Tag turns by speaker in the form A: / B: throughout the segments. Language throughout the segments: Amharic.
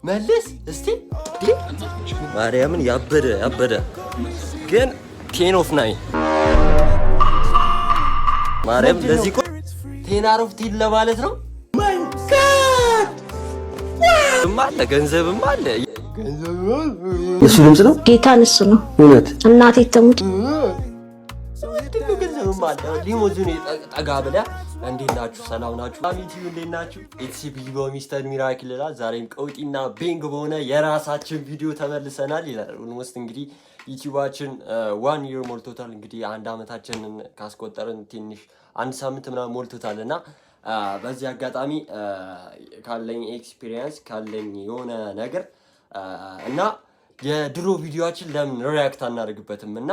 A: መልስ እስቲ ማርያምን ያበደ ግን 10 of 9 ማርያም ለዚህ እኮ 10 out of 10 ለማለት ነው። ማይ ጋድ ማለ ገንዘብም አለ እሱ ድምጽ ነው
B: ጌታን እሱ ነው
A: እውነት
B: እናቴ ተሙት
A: ገንዘብም አለ ሊሞዚን ጠጋ ብላ እንዴት ናችሁ? ሰላም ናችሁ? አሚቲው እንዴት ናችሁ? ኢትስ ቢቦ ሚስተር ሚራክል ይላል። ዛሬም ቀውጢና ቤንግ በሆነ የራሳችን ቪዲዮ ተመልሰናል ይላል። ኦልሞስት እንግዲህ ዩቲዩባችን 1 year ሞልቶታል። እንግዲህ አንድ አመታችንን ካስቆጠርን ትንሽ አንድ ሳምንት ምናምን ሞልቶታልና በዚህ አጋጣሚ ካለኝ ኤክስፒሪየንስ ካለኝ የሆነ ነገር እና የድሮ ቪዲዮአችን ለምን ሪአክት አናደርግበትም እና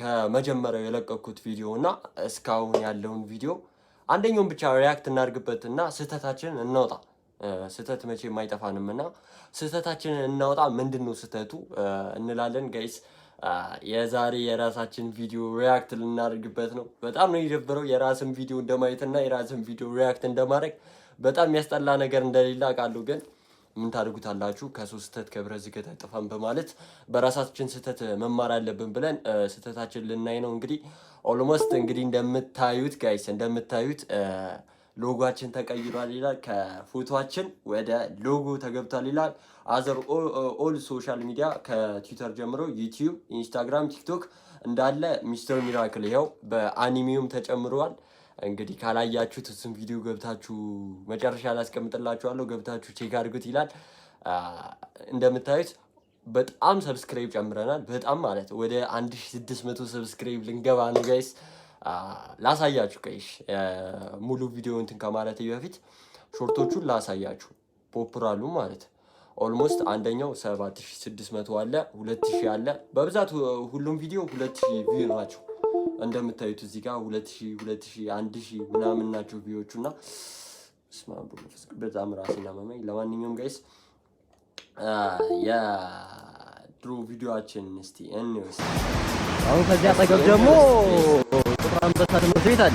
A: ከመጀመሪያው የለቀኩት ቪዲዮ እና እስካሁን ያለውን ቪዲዮ አንደኛውን ብቻ ሪአክት እናድርግበትና ስህተታችንን እናውጣ። ስህተት መቼም አይጠፋንምና ስህተታችንን እናውጣ። ምንድነው ስህተቱ እንላለን ጋይስ። የዛሬ የራሳችን ቪዲዮ ሪአክት ልናደርግበት ነው። በጣም ነው የደበረው የራስን ቪዲዮ እንደማየትና የራስን ቪዲዮ ሪአክት እንደማድረግ በጣም የሚያስጠላ ነገር እንደሌለ አውቃለሁ ግን ምን ታደርጉታላችሁ? ከሶስት ስህተት ከብረት ዝገት አይጠፋም በማለት በራሳችን ስህተት መማር አለብን ብለን ስህተታችን ልናይ ነው። እንግዲህ ኦልሞስት እንግዲህ እንደምታዩት ጋይስ እንደምታዩት ሎጎአችን ተቀይሯል ይላል። ከፎቶአችን ወደ ሎጎ ተገብቷል ይላል። አዘር ኦል ሶሻል ሚዲያ ከትዊተር ጀምሮ ዩቲዩብ፣ ኢንስታግራም፣ ቲክቶክ እንዳለ ሚስተር ሚራክል ይኸው በአኒሜውም ተጨምሯል። እንግዲህ ካላያችሁት እሱን ቪዲዮ ገብታችሁ መጨረሻ ላይ አስቀምጥላችኋለሁ ገብታችሁ ቼክ አድርጉት ይላል። እንደምታዩት በጣም ሰብስክራይብ ጨምረናል። በጣም ማለት ወደ 1600 ሰብስክራይብ ልንገባ ነው ጋይስ። ላሳያችሁ ጋይስ ሙሉ ቪዲዮ እንትን ከማለቴ በፊት ሾርቶቹን ላሳያችሁ። ፖፕራሉ ማለት ኦልሞስት አንደኛው 7600 አለ፣ 2000 አለ። በብዛት ሁሉም ቪዲዮ 2000 ቪው ናቸው። እንደምታዩት እዚህ ጋር 2000 1000 ምናምን ናቸው ቪዲዮቹና በጣም ራሴን አመመኝ። ለማንኛውም ጋይስ የድሮ ቪዲዮአችን እስቲ እንውስ።
C: አሁን ከዚህ አጠገብ ደግሞ ጥቁር አንበሳ ትምህርት ቤት አለ።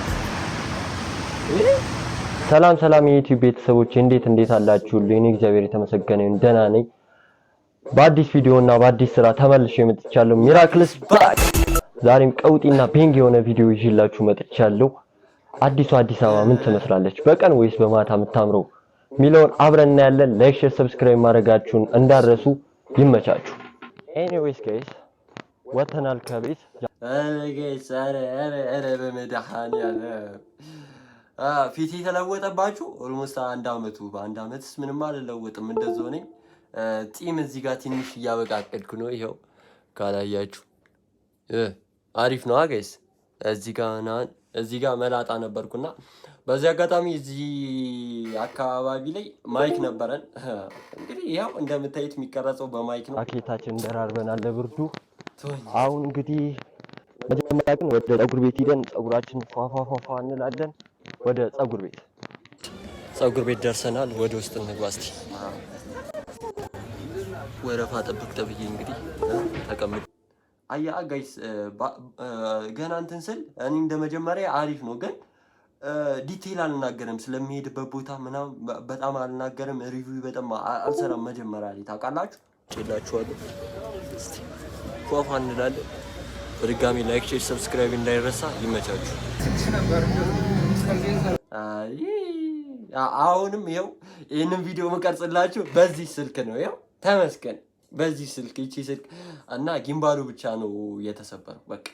A: ሰላም የዩቲዩብ ቤተሰቦች እንዴት አላችሁልኝ? እኔ እግዚአብሔር የተመሰገነ ይሁን ደህና ነኝ። በአዲስ ቪዲዮ እና በአዲስ ስራ ተመልሼ መጥቻለሁ። ሚራክልስ ባክ። ዛሬም ቀውጢና ቤንግ የሆነ ቪዲዮ ይዤላችሁ መጥቻለሁ። አዲስ አበባ ምን ትመስላለች በቀን ወይስ በማታ የምታምረው ሚሊዮን አብረን እናያለን። ላይክ፣ ሼር፣ ሰብስክራይብ ማድረጋችሁን እንዳረሱ። ይመቻችሁ። ኤኒዌይስ ጋይስ ወተናል ከቤት ጋይስ። አረ በመድኃኒዓለም ፊቴ ተለወጠባችሁ። ኦልሞስት አንድ አመቱ በአንድ አመትስ ምንም አልለወጥም እንደዛው ነኝ። ጺም እዚህ ጋር ትንሽ እያበቃቀድኩ ነው። ይሄው ካላያችሁ አሪፍ ነው ጋይስ። እዚህ ጋር መላጣ ነበርኩና በዚህ አጋጣሚ እዚህ አካባቢ ላይ ማይክ ነበረን። እንግዲህ ያው እንደምታዩት የሚቀረጸው በማይክ ነው። አኬታችን ደራርበናል ለብርዱ። አሁን እንግዲህ መጀመሪያ ግን ወደ ፀጉር ቤት ሄደን ፀጉራችን ፏፏፏ እንላለን። ወደ ፀጉር ቤት ደርሰናል። ወደ ውስጥ እንግባ እስቲ። ወረፋ ጠብቅ ተብዬ እንግዲህ ተቀምጥ አያ ጋይስ። ገና እንትን ስል እኔ እንደመጀመሪያ አሪፍ ነው ግን ዲቴይል አልናገርም። ስለሚሄድበት ቦታ ምናምን በጣም አልናገርም። ሪቪው በጣም አልሰራም። መጀመሪያ ላይ ታውቃላችሁ ጭላችኋለሁ። እስቲ ፏፏ እንላለን። በድጋሚ ላይክ፣ ሼር፣ ሰብስክራይብ እንዳይረሳ። ይመቻችሁ። አሁንም ይኸው ይህንን ቪዲዮ መቀርጽላችሁ በዚህ ስልክ ነው። ይኸው ተመስገን በዚህ ስልክ ይቺ ስልክ እና ጊምባሉ ብቻ ነው የተሰበረው። በቃ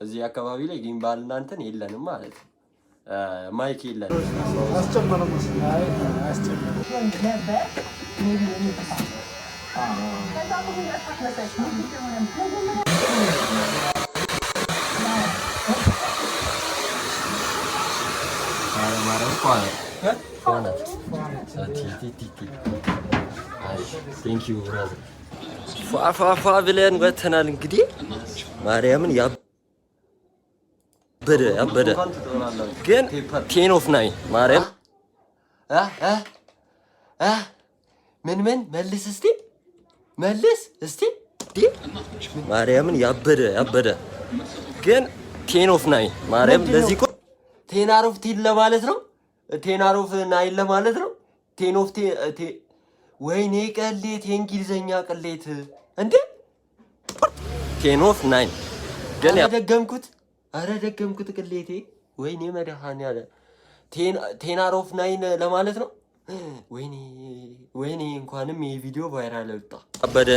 A: እዚህ አካባቢ ላይ ጊምባል እናንተን የለንም ማለት ነው። ማይክ የለንም። ቴንክ ዩ ብራዘር። ፏፏፏ ብለን ወተናል። እንግዲህ ማርያምን ያበደ ግን 10 of 9 ማርያም ምን መልስ እስቲ ማርያምን ያበደ ግን 10 of 9 ማርያም ለዚህ እኮ 10 out of 10 ለማለት ነው። 10 out of 9 ለማለት ነው። 10 of 10 ወይኔ ቅሌት፣ የእንግሊዘኛ ቅሌት እንዴ! 10 ኦፍ 9 ግን ያደገምኩት። አረ ደገምኩት ቅሌቴ። ወይኔ መድኃኒዓለም 10 ኦፍ 9 ለማለት ነው። ወይኔ እንኳንም ይሄ ቪዲዮ ቫይራል ወጣ። ያበደ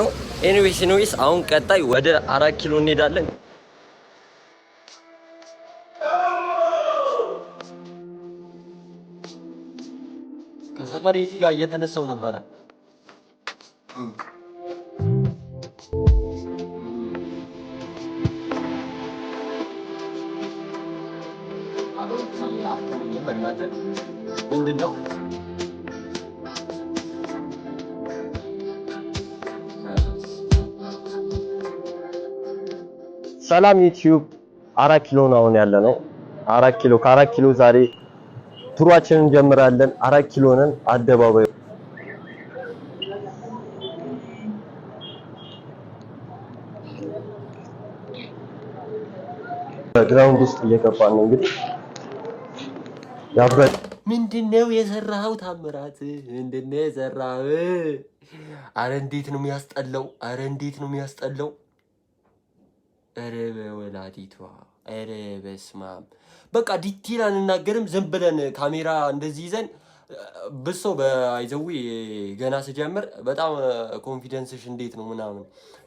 A: ነው። ኤኒዌይስ አሁን ቀጣይ ወደ 4 ኪሎ እንሄዳለን። ከሰፈሬ ጋር እየተነሳው ነበረ። ምንድነው? ሰላም ዩቲዩብ 4 ኪሎ ነው አሁን ያለ ነው። 4 ኪሎ ከ4 ኪሎ ዛሬ ቱራችንን እንጀምራለን። 4 ኪሎ ነን። አደባባዩ በግራውንድ ውስጥ እየገባን ነው እንግዲህ ያበደ ምንድነው የሰራኸው ታምራት? ምንድነው የሰራኸው? አረ እንዴት ነው የሚያስጠላው! አረ እንዴት ነው የሚያስጠላው! አረ በወላዲቷ አረ በስማም። በቃ ዲቴል አንናገርም። ዝም ብለን ካሜራ እንደዚህ ይዘን ብሶ በአይዘዊ ገና ስጀምር በጣም ኮንፊደንስሽ እንዴት ነው ምናምን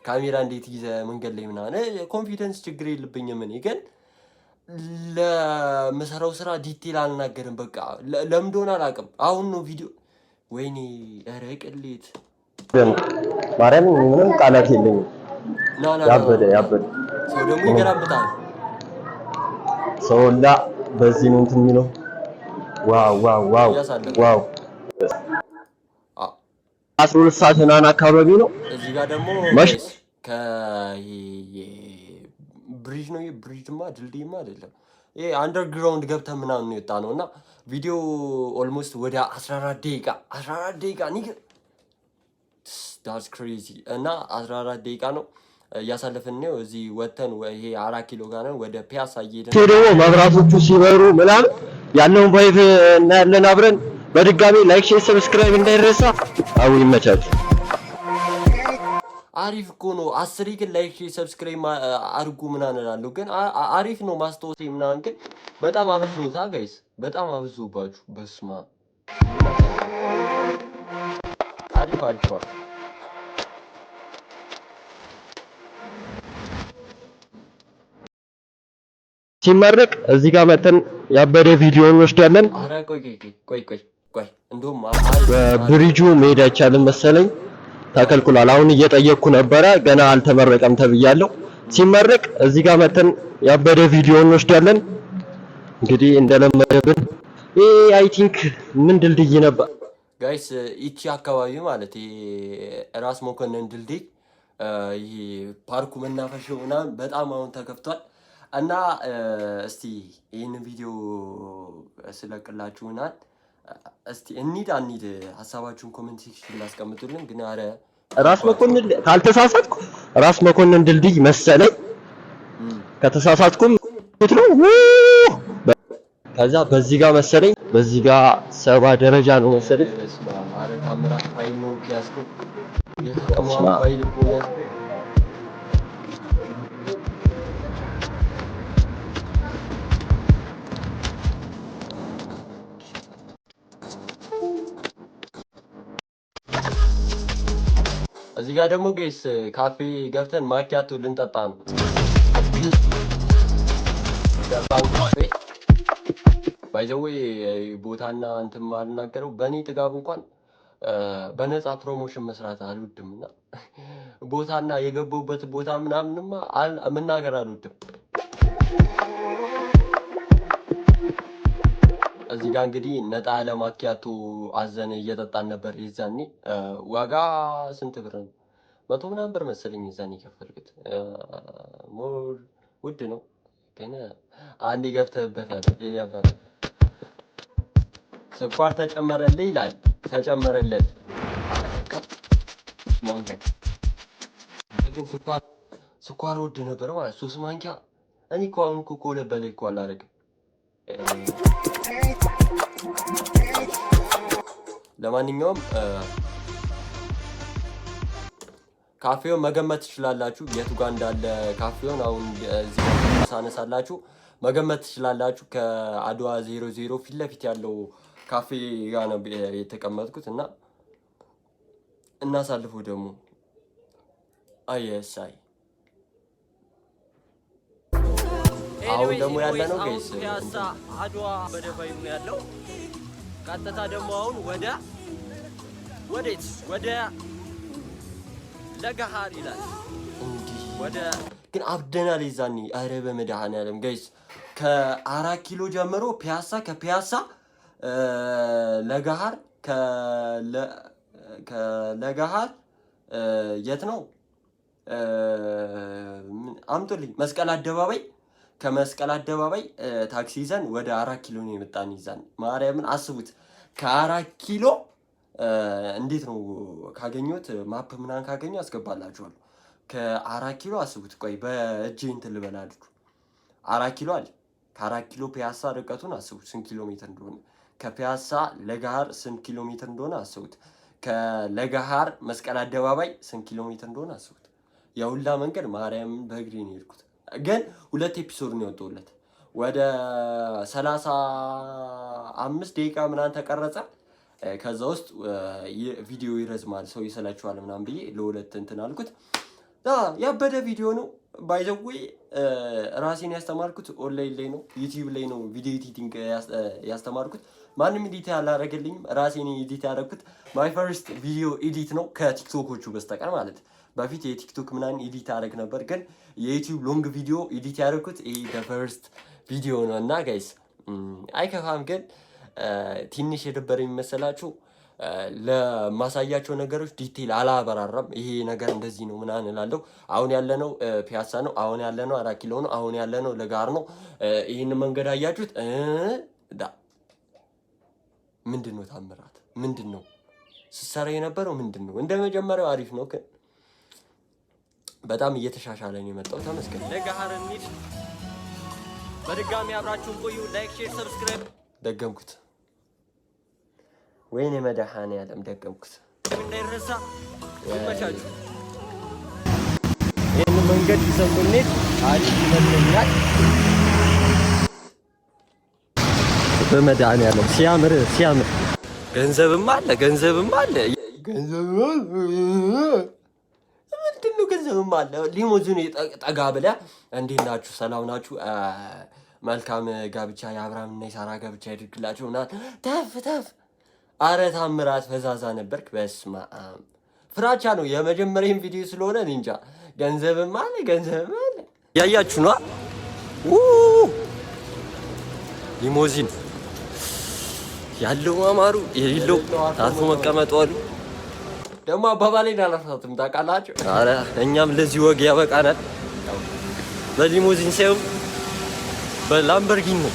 A: ካሜራ እንዴት ይዘ መንገድ ላይ ምናምን ኮንፊደንስ ችግር የለብኝም እኔ ግን ለምሰራው ስራ ዲቴል አልናገርም። በቃ ለምን እንደሆነ አላውቅም። አሁን ነው ቪዲዮ ወይኔ ኧረ ቅሌት ማርያም ምንም ቃላት የለኝም። ያበደ ሰው ደግሞ ይገራብጣል። ሰውላ በዚህ ነው እንትን የሚለው ዋው 12 ሰዓት ምናምን አካባቢ ነው። እዚህ ጋር ደግሞ ብሪጅ ነው። ብሪጅማ ድልድይማ አይደለም ይሄ አንደርግራውንድ ገብተን ምናምን ነው የወጣ ነው። እና ቪዲዮ ኦልሞስት ወደ 14 ደቂቃ ኒገ ዳትስ ክሬዚ እና 14 ደቂቃ ነው እያሳለፍን ነው። እዚህ ወተን ይሄ 4 ኪሎ ጋር ነው ወደ ፒያሳ እየሄድን ደግሞ መብራቶቹ ሲበሩ ምናምን ያለውን ቫይብ እናያለን አብረን። በድጋሚ ላይክ፣ ሼር፣ ሰብስክራይብ እንዳይረሳ። አው ይመቻችሁ። አሪፍ እኮ ነው። 10 ግን ላይክ ሼር ሰብስክራይብ አድርጉ ምናምን እላለሁ ግን አሪፍ ነው ማስታወሴ ምናምን ግን በጣም አበዙታ ጋይስ፣ በጣም አበዙባችሁ። በስማ አሪፍ ሲመረቅ እዚህ ጋር መተን ያበደ ቪዲዮ እንወስዳለን። አረ ቆይ እንደውም በብሪጁ መሄድ አይቻልም መሰለኝ ተከልክሏል። አሁን እየጠየቅኩ ነበረ ገና አልተመረቀም ተብያለሁ። ሲመረቅ እዚህ ጋር መተን ያበደ ቪዲዮ እንወስዳለን። እንግዲህ እንደለመደብን አይ ቲንክ ምን ድልድይ ነበር ጋይስ ይቺ አካባቢ ማለት ራስ መኮንን ድልድይ ይሄ ፓርኩ መናፈሻው ምናምን በጣም አሁን ተከፍቷል። እና እስቲ ይሄን ቪዲዮ ስለቅላችሁናል። እስቲ እንሂድ ሀሳባችሁን ኮሜንት ሴክሽን ላይ አስቀምጡልን። ግን አረ ራስ መኮንን ካልተሳሳትኩ ራስ መኮንን ድልድይ መሰለኝ፣ ከተሳሳትኩም ነው። ከዛ በዚህ ጋር መሰለኝ በዚህ ጋር 70 ደረጃ ነው መሰለኝ። አረ ካሜራ ፋይል ነው ያስኩ የተቀመጠ ፋይል ነው። እዚህ ጋር ደግሞ ጋይስ ካፌ ገብተን ማኪያቶ ልንጠጣ ነው። ባይ ዘ ዌይ ቦታና እንትን ማልናገረው በእኔ ጥጋብ እንኳን በነፃ ፕሮሞሽን መስራት አልወድምና ቦታና የገባሁበት ቦታ ምናምንማ መናገር አልወድም። እዚህ ጋር እንግዲህ ነጣ ያለ ማኪያቶ አዘን እየጠጣን ነበር። የዛኔ ዋጋ ስንት ብር ነው? 100 ምናምን ብር መሰለኝ የዛኔ የከፈልኩት። ሞር ውድ ነው ግን አንዴ ገብተህበታል። ያባል ስኳር ተጨመረልህ ይላል። ተጨመረለት ግን ስኳር ውድ ነበር ማለት 3 ማንኪያ። እኔ እኮ አሁን እኮ ሁለት በላይ እኮ አላደርግም። ለማንኛውም ካፌውን መገመት ትችላላችሁ። የቱ ጋር እንዳለ ካፌውን አሁን እዚህ ሳነሳላችሁ መገመት ትችላላችሁ። ከአድዋ 00 ፊት ለፊት ያለው ካፌ ጋር ነው የተቀመጥኩት እና እናሳልፈው ደግሞ አይሳይ አሁን ደግሞ ያለ ነው ጋይስ
C: ፒያሳ አድዋ በደባይ ነው ያለው። ቀጥታ ደግሞ አሁን ወዴት ወደ ለገሃር ይላል።
A: እንዲህ
C: ወደ
A: ግን አብደናል ይዛኒ። አረ በመድኃኒዓለም ጋይስ ከ4 ኪሎ ጀምሮ ፒያሳ ከፒያሳ ለገሃር ከለገሃር የት ነው አምጡልኝ መስቀል አደባባይ ከመስቀል አደባባይ ታክሲ ይዘን ወደ 4 ኪሎ ነው የመጣን። ይዛን ማርያምን አስቡት። ከ4 ኪሎ እንዴት ነው ካገኘሁት ማፕ ምናምን ካገኘሁ አስገባላችኋለሁ። ከ4 ኪሎ አስቡት። ቆይ በእጄ እንትን ልበላችሁ። 4 ኪሎ አለ። ከ4 ኪሎ ፒያሳ ርቀቱን አስቡት ስንት ኪሎ ሜትር እንደሆነ። ከፒያሳ ለገሃር ስንት ኪሎ ሜትር እንደሆነ አስቡት። ከለገሃር መስቀል አደባባይ ስንት ኪሎ ሜትር እንደሆነ አስቡት። የሁላ መንገድ ማርያምን በእግሬ ነው የሄድኩት። ግን 2 ኤፒሶድ ነው የወጣሁለት። ወደ 35 ደቂቃ ምናምን ተቀረጸ። ከዛ ውስጥ ቪዲዮ ይረዝማል ሰው ይሰላችኋል ምናምን ብዬ ለሁለት እንትን አልኩት። ያበደ ቪዲዮ ነው ባይዘዌ። ራሴን ያስተማርኩት ኦንላይን ላይ ነው፣ ዩቲዩብ ላይ ነው ቪዲዮ ኤዲቲንግ ያስተማርኩት። ማንም ኤዲት ያላረገልኝም ራሴን ኤዲት ያደረኩት። ማይ ፈርስት ቪዲዮ ኤዲት ነው ከቲክቶኮቹ በስተቀር ማለት። በፊት የቲክቶክ ምናምን ኤዲት አደረግ ነበር፣ ግን የዩቲዩብ ሎንግ ቪዲዮ ኤዲት ያደረኩት ይሄ ፈርስት ቪዲዮ ነው። እና ጋይስ አይከፋም፣ ግን ትንሽ የደበረ የሚመስላችሁ ለማሳያቸው ነገሮች ዲቴል አላበራራም። ይሄ ነገር እንደዚህ ነው ምናምን እላለሁ። አሁን ያለነው ፒያሳ ነው፣ አሁን ያለነው 4 ኪሎ ነው፣ አሁን ያለነው ለጋር ነው። ይህን መንገድ አያችሁት? ምንድን ነው ታምራት? ምንድን ነው ስሰራ የነበረው? ምንድን ነው እንደ መጀመሪያው አሪፍ ነው፣ ግን በጣም እየተሻሻለ ነው የመጣው። ተመስገን።
C: ለገሃር እንሂድ። በድጋሚ አብራችሁን ቆዩ። ላይክ፣ ሼር፣ ሰብስክራይብ።
A: ደገምኩት። ወይኔ መድኃኒዓለም ደገምኩት።
C: እንዳይረሳ ይመቻችሁ።
A: ይህን መንገድ ይሰሙኔት አሪፍ ይመስለኛል። በመድኃኒዓለም ሲያምር ሲያምር። ገንዘብም አለ ገንዘብም አለ ምንድን ነው ገንዘብም አለ። ሊሞዚን ጠጋ ብለህ እንዴት ናችሁ ሰላም ናችሁ መልካም ጋብቻ የአብርሃምና የሳራ ጋብቻ ያድርግላቸው ምናምን ተፍ ተፍ። አረ ታምራት ፈዛዛ ነበርክ። በስመ አብ ፍራቻ ነው የመጀመሪያም ቪዲዮ ስለሆነ እንጃ። ገንዘብም አለ ገንዘብም አለ። ያያችሁ ነው ሊሞዚን ያለው አማሩ የሌለው አርፎ መቀመጡ አሉ። ደግሞ አባባሌን አላሳትም ታውቃላችሁ። አረ እኛም ለዚህ ወግ ያበቃናል። በሊሞዚን ሳይሆን በላምበርጊኒ ነው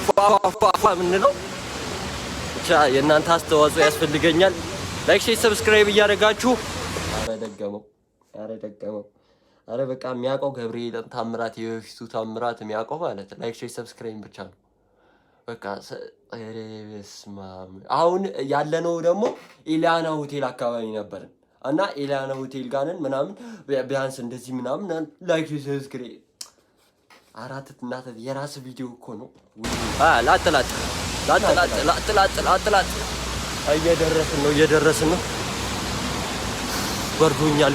A: ፏፏፏ ምንለው። ብቻ የእናንተ አስተዋጽኦ ያስፈልገኛል። ላይክ፣ ሼር፣ ሰብስክራይብ እያደረጋችሁ አረ ደገመው። አረ በቃ የሚያውቀው ገብርኤልን ታምራት የበፊቱ ታምራት የሚያውቀው ማለት ላይክ፣ ሼር፣ ሰብስክራይብ ብቻ ነው በቃ። አሁን ያለነው ደግሞ ኢሊያና ሆቴል አካባቢ ነበርን እና ኢሊያና ሆቴል ጋርን ምናምን ቢያንስ እንደዚህ ምናምን ላይክ ሰብስክራይብ አራት እናት የራስ ቪዲዮ እኮ ነው። ላጥላጥ እየደረስን ነው። በርዶኛል።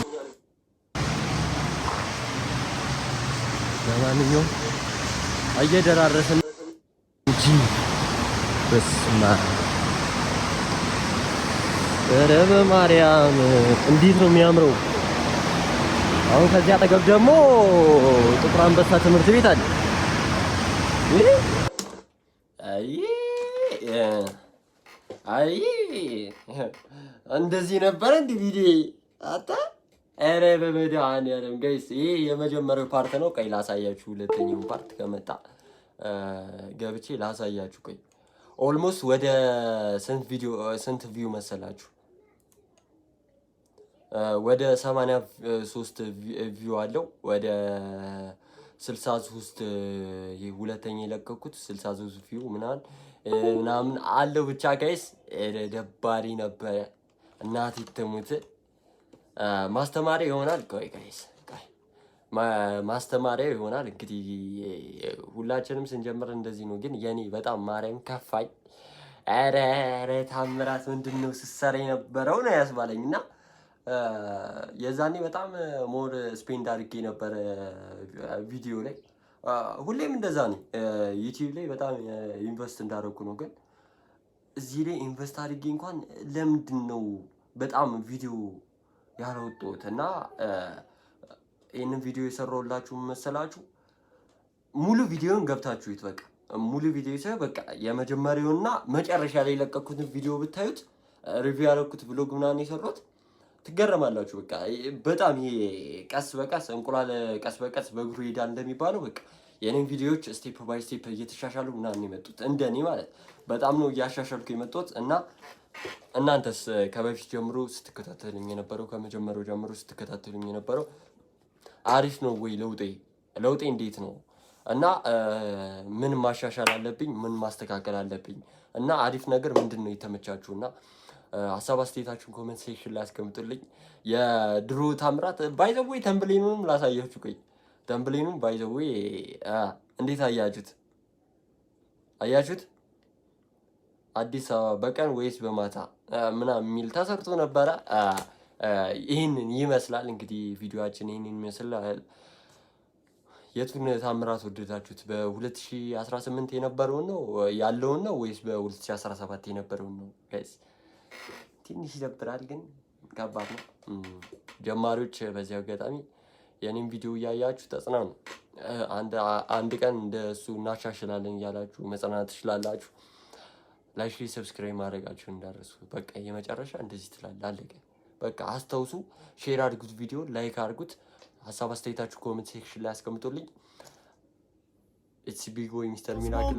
A: ለማንኛውም እየደራረስን እንጂ በስመ አብ ኧረ በማርያም እንዴት ነው የሚያምረው! አሁን ከዚህ አጠገብ ደግሞ ጥቁር አንበሳ ትምህርት ቤት አለ። አይ እንደዚህ ነበረ እንደ ቪዲዮ አታ። ኧረ በመድኃኒዓለም ጋይስ ይሄ የመጀመሪያው ፓርት ነው። ቆይ ላሳያችሁ። ሁለተኛው ፓርት ከመጣ ገብቼ ላሳያችሁ። ቆይ ኦልሞስት ወደ ስንት ቪው መሰላችሁ? ወደ 83 ቪው አለው። ወደ 63 ሁለተኛ የለቀኩት 63 ቪው ምናምን አለው። ብቻ ጋይስ ደባሪ ነበረ። እናቴ ትሙት ማስተማሪያ ይሆናል። ቆይ ጋይስ ማስተማሪያ ይሆናል። እንግዲህ ሁላችንም ስንጀምር እንደዚህ ነው፣ ግን የኔ በጣም ማርያም ከፋኝ። ኧረ ታምራት ምንድነው ስትሰራ የነበረው ነው ያስባለኝ። እና የዛኔ በጣም ሞር ስፔንድ አድርጌ ነበረ ቪዲዮ ላይ። ሁሌም እንደዛ ነው፣ ዩቲዩብ ላይ በጣም ኢንቨስት እንዳደረኩ ነው። ግን እዚህ ላይ ኢንቨስት አድርጌ እንኳን ለምንድን ነው በጣም ቪዲዮ ያልወጡት? እና ይህንን ቪዲዮ የሰራሁላችሁ መሰላችሁ? ሙሉ ቪዲዮን ገብታችሁ ይት በቃ ሙሉ ቪዲዮ ሳይሆን በቃ የመጀመሪያውና መጨረሻ ላይ የለቀኩትን ቪዲዮ ብታዩት፣ ሪቪው ያደረኩት ብሎግ ምናምን የሰራሁት ትገረማላችሁ። በቃ በጣም ይሄ ቀስ በቀስ እንቁላል ቀስ በቀስ በእግሩ ይሄዳል እንደሚባለው በቃ የኔን ቪዲዮዎች ስቴፕ ባይ ስቴፕ እየተሻሻሉ ምናምን የመጡት እንደኔ ማለት በጣም ነው እያሻሻልኩ የመጡት። እና እናንተስ ከበፊት ጀምሮ ስትከታተሉኝ የነበረው ከመጀመሪያው ጀምሮ ስትከታተሉኝ የነበረው አሪፍ ነው ወይ? ለውጤ እንዴት ነው? እና ምን ማሻሻል አለብኝ? ምን ማስተካከል አለብኝ? እና አሪፍ ነገር ምንድን ነው የተመቻችሁ? እና ሀሳብ አስተያየታችሁን ኮሜንት ሴክሽን ላይ አስቀምጡልኝ። የድሮ ታምራት ባይዘዌ ተምብሌኑንም ላሳያችሁ። ቆይ ተምብሌኑን ባይዘዌ እንዴት አያችሁት? አዲስ አበባ በቀን ወይስ በማታ ምናምን የሚል ተሰርቶ ነበረ። ይህንን ይመስላል እንግዲህ ቪዲዮአችን ይህንን ይመስላል። የቱን ታምራት ወደዳችሁት? በ2018 የነበረውን ነው ያለውን ነው ወይስ በ2017 የነበረውን ነው? ጋይስ ትንሽ ይደብራል፣ ግን ከባድ ነው። ጀማሪዎች በዚህ አጋጣሚ የኔን ቪዲዮ እያያችሁ ተጽናኑ። አንድ ቀን እንደሱ እናሻሽላለን እያላችሁ መጽናናት ትችላላችሁ። ላይክ፣ ሰብስክራይብ ማድረጋችሁን እንዳረሱ። በቃ የመጨረሻ እንደዚህ ትላለህ፣ አለቀ። በቃ አስታውሱ። ሼር አድርጉት፣ ቪዲዮ ላይክ አድርጉት። ሀሳብ አስተያየታችሁ ኮሜንት ሴክሽን ላይ አስቀምጡልኝ። ኢትስ ቢግ ቦይ ሚስተር ሚራክል